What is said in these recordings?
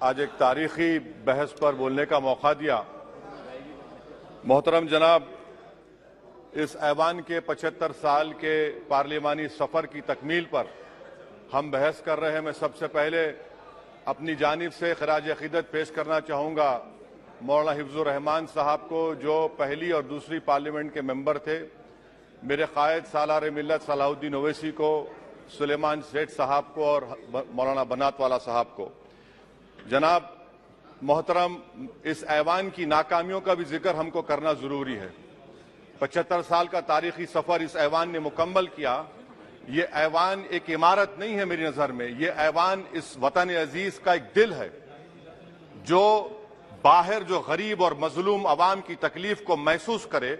आज एक तारीखी बहस पर बोलने का मौका दिया। मोहतरम जनाब, इस ऐवान के 75 साल के पार्लिमानी सफर की तकमील पर हम बहस कर रहे हैं। मैं सबसे पहले अपनी जानिब से खराज अकीदत पेश करना चाहूँगा मौलाना हिफ्जुर रहमान साहब को, जो पहली और दूसरी पार्लियामेंट के मेंबर थे, मेरे कायद सालार मिल्लत सलाहुद्दीन ओवैसी को, सुलेमान सेठ साहब को और मौलाना बनात वाला साहब को। जनाब मोहतरम, इस ऐवान की नाकामियों का भी जिक्र हमको करना जरूरी है। 75 साल का तारीखी सफर इस ऐवान ने मुकम्मल किया। ये ऐवान एक इमारत नहीं है मेरी नजर में, ये ऐवान इस वतन अजीज का एक दिल है, जो बाहर जो गरीब और मजलूम अवाम की तकलीफ को महसूस करे,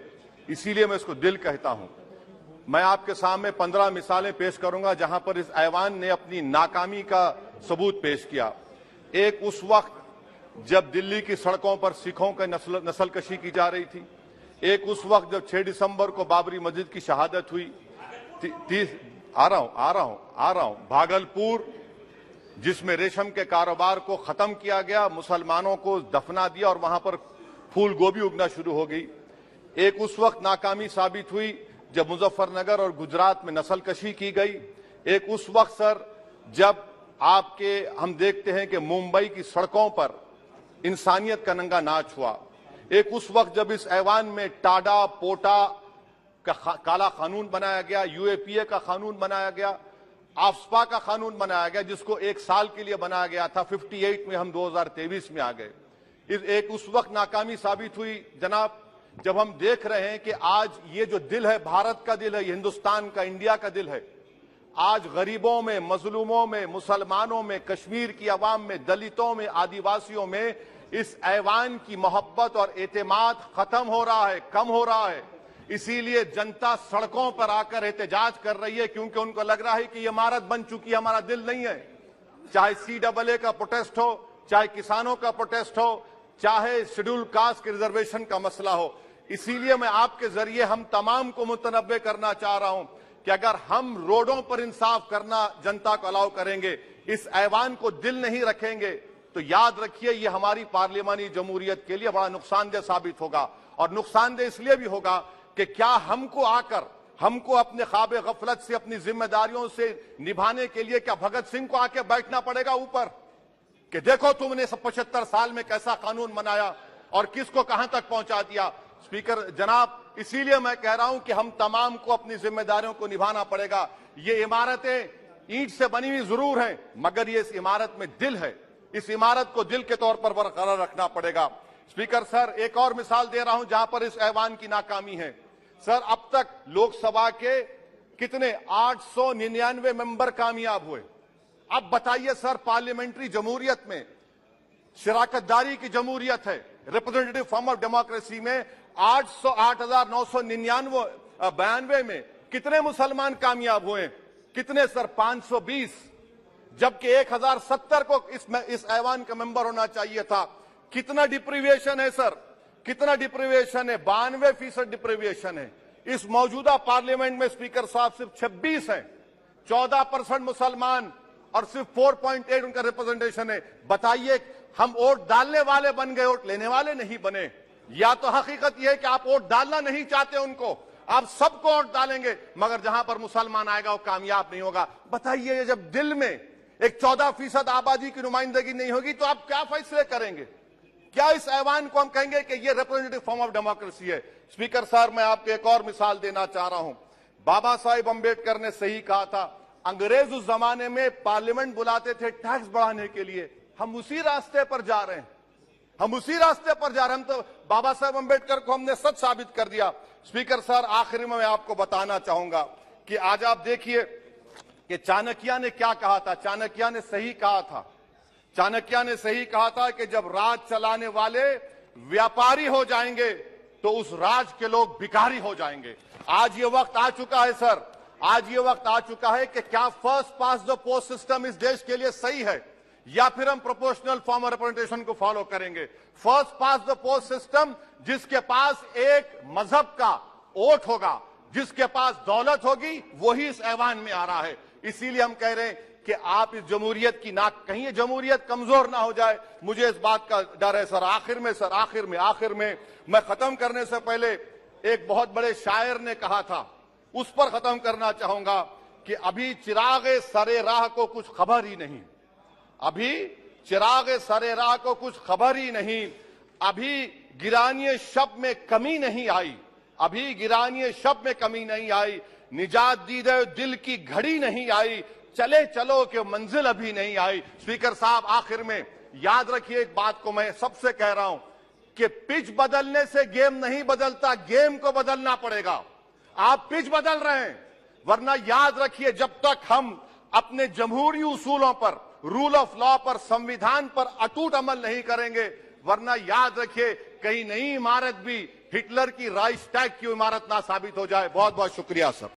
इसीलिए मैं इसको दिल कहता हूं। मैं आपके सामने 15 मिसालें पेश करूंगा जहां पर इस ऐवान ने अपनी नाकामी का सबूत पेश किया। एक उस वक्त जब दिल्ली की सड़कों पर सिखों की नस्लकशी की जा रही थी। एक उस वक्त जब 6 दिसंबर को बाबरी मस्जिद की शहादत हुई। आ रहा हूं भागलपुर, जिसमें रेशम के कारोबार को खत्म किया गया, मुसलमानों को दफना दिया और वहां पर फूल गोभी उगना शुरू हो गई। एक उस वक्त नाकामी साबित हुई जब मुजफ्फरनगर और गुजरात में नस्लकशी की गई। एक उस वक्त सर जब हम देखते हैं कि मुंबई की सड़कों पर इंसानियत का नंगा नाच हुआ। एक उस वक्त जब इस ऐवान में टाडा पोटा का काला कानून बनाया गया, यूएपीए का कानून बनाया गया, आफ्सपा का कानून बनाया गया, जिसको 1 साल के लिए बनाया गया था। 58 में हम 2023 में आ गए। एक उस वक्त नाकामी साबित हुई जनाब, जब हम देख रहे हैं कि आज ये जो दिल है, भारत का दिल है, हिंदुस्तान का, इंडिया का दिल है, आज गरीबों में, मजलूमों में, मुसलमानों में, कश्मीर की अवाम में, दलितों में, आदिवासियों में इस ऐवान की मोहब्बत और एतमाद खत्म हो रहा है, कम हो रहा है। इसीलिए जनता सड़कों पर आकर एहतजाज कर रही है, क्योंकि उनको लग रहा है कि ये इमारत बन चुकी है, हमारा दिल नहीं है। चाहे CAA का प्रोटेस्ट हो, चाहे किसानों का प्रोटेस्ट हो, चाहे शेड्यूल कास्ट के रिजर्वेशन का मसला हो। इसीलिए मैं आपके जरिए हम तमाम को मुतनब्बे करना चाह रहा हूं कि अगर हम रोडों पर इंसाफ करना जनता को अलाउ करेंगे, इस ऐवान को दिल नहीं रखेंगे, तो याद रखिए ये हमारी पार्लियामानी जमहूरियत के लिए बड़ा नुकसानदेह साबित होगा। और नुकसानदेह इसलिए भी होगा कि क्या हमको अपने ख्वाब गफलत से, अपनी जिम्मेदारियों से निभाने के लिए क्या भगत सिंह को आके बैठना पड़ेगा ऊपर कि देखो तुमने 75 साल में कैसा कानून बनाया और किसको कहां तक पहुंचा दिया। स्पीकर जनाब, इसीलिए मैं कह रहा हूं कि हम तमाम को अपनी जिम्मेदारियों को निभाना पड़ेगा। ये इमारतें ईंट से बनी हुई जरूर हैं, मगर ये इस इमारत में दिल है। इस इमारत को दिल के तौर पर बरकरार रखना पड़ेगा। स्पीकर सर, एक और मिसाल दे रहा हूं जहां पर इस ऐवान की नाकामी है। सर, अब तक लोकसभा के कितने 899 मेंबर कामयाब हुए। अब बताइए सर, पार्लियामेंट्री जमहूरियत में शराकतदारी की जमहूरियत है, रिप्रेजेंटेटिव फॉर्म ऑफ डेमोक्रेसी में 8,992 में कितने मुसलमान कामयाब हुए? कितने सर? 520, जबकि 1070 को इस ऐवान का मेंबर होना चाहिए था। कितना डिप्रीविएशन है सर? कितना डिप्रीविएशन है? 92% डिप्रीविएशन है। इस मौजूदा पार्लियामेंट में स्पीकर साहब सिर्फ 26 हैं, 14% मुसलमान और सिर्फ 4.8 उनका रिप्रेजेंटेशन है। बताइए, हम वोट डालने वाले बन गए, वोट लेने वाले नहीं बने। या तो हकीकत यह है कि आप वोट डालना नहीं चाहते उनको, आप सबको वोट डालेंगे, मगर जहां पर मुसलमान आएगा वो कामयाब नहीं होगा। बताइए, जब दिल में एक 14% आबादी की नुमाइंदगी नहीं होगी तो आप क्या फैसले करेंगे? क्या इस ऐवान को हम कहेंगे कि ये रिप्रेजेंटेटिव फॉर्म ऑफ डेमोक्रेसी है? स्पीकर साहब, मैं आपको एक और मिसाल देना चाह रहा हूं। बाबा साहिब अम्बेडकर ने सही कहा था, अंग्रेज उस जमाने में पार्लियामेंट बुलाते थे टैक्स बढ़ाने के लिए। हम उसी रास्ते पर जा रहे हैं, हम तो बाबा साहब अम्बेडकर को हमने सच साबित कर दिया। स्पीकर सर, आखिरी में मैं आपको बताना चाहूंगा कि आज आप देखिए कि चाणक्य ने क्या कहा था। चाणक्य ने सही कहा था। चाणक्य ने सही कहा था कि जब राज चलाने वाले व्यापारी हो जाएंगे तो उस राज के लोग भिखारी हो जाएंगे। आज ये वक्त आ चुका है सर, आज ये वक्त आ चुका है कि क्या first pass the post system इस देश के लिए सही है, या फिर हम प्रोपोर्शनल फॉर्म ऑफ रिप्रेजेंटेशन को फॉलो करेंगे। First pass the post system, जिसके पास एक मजहब का वोट होगा, जिसके पास दौलत होगी, वही इस ऐवान में आ रहा है। इसीलिए हम कह रहे हैं कि आप इस जमहूरियत की नाक कहीं ये जमहूरियत कमजोर ना हो जाए। मुझे इस बात का डर है सर। आखिर में मैं खत्म करने से पहले एक बहुत बड़े शायर ने कहा था, उस पर खत्म करना चाहूंगा कि अभी चिरागे सरे राह को कुछ खबर ही नहीं, अभी चिरागे सरे राह को कुछ खबर ही नहीं, अभी गिरानिए शब में कमी नहीं आई, अभी गिरानिए शब में कमी नहीं आई, निजात दीदे दिल की घड़ी नहीं आई, चले चलो कि मंजिल अभी नहीं आई। स्पीकर साहब, आखिर में याद रखिए एक बात को मैं सबसे कह रहा हूं कि पिच बदलने से गेम नहीं बदलता, गेम को बदलना पड़ेगा। आप पिच बदल रहे हैं, वरना याद रखिए जब तक हम अपने जमहूरी उसूलों पर, रूल ऑफ लॉ पर, संविधान पर अटूट अमल नहीं करेंगे, वरना याद रखिए कहीं नई इमारत भी हिटलर की राइक्सटैग की इमारत ना साबित हो जाए। बहुत बहुत शुक्रिया सर।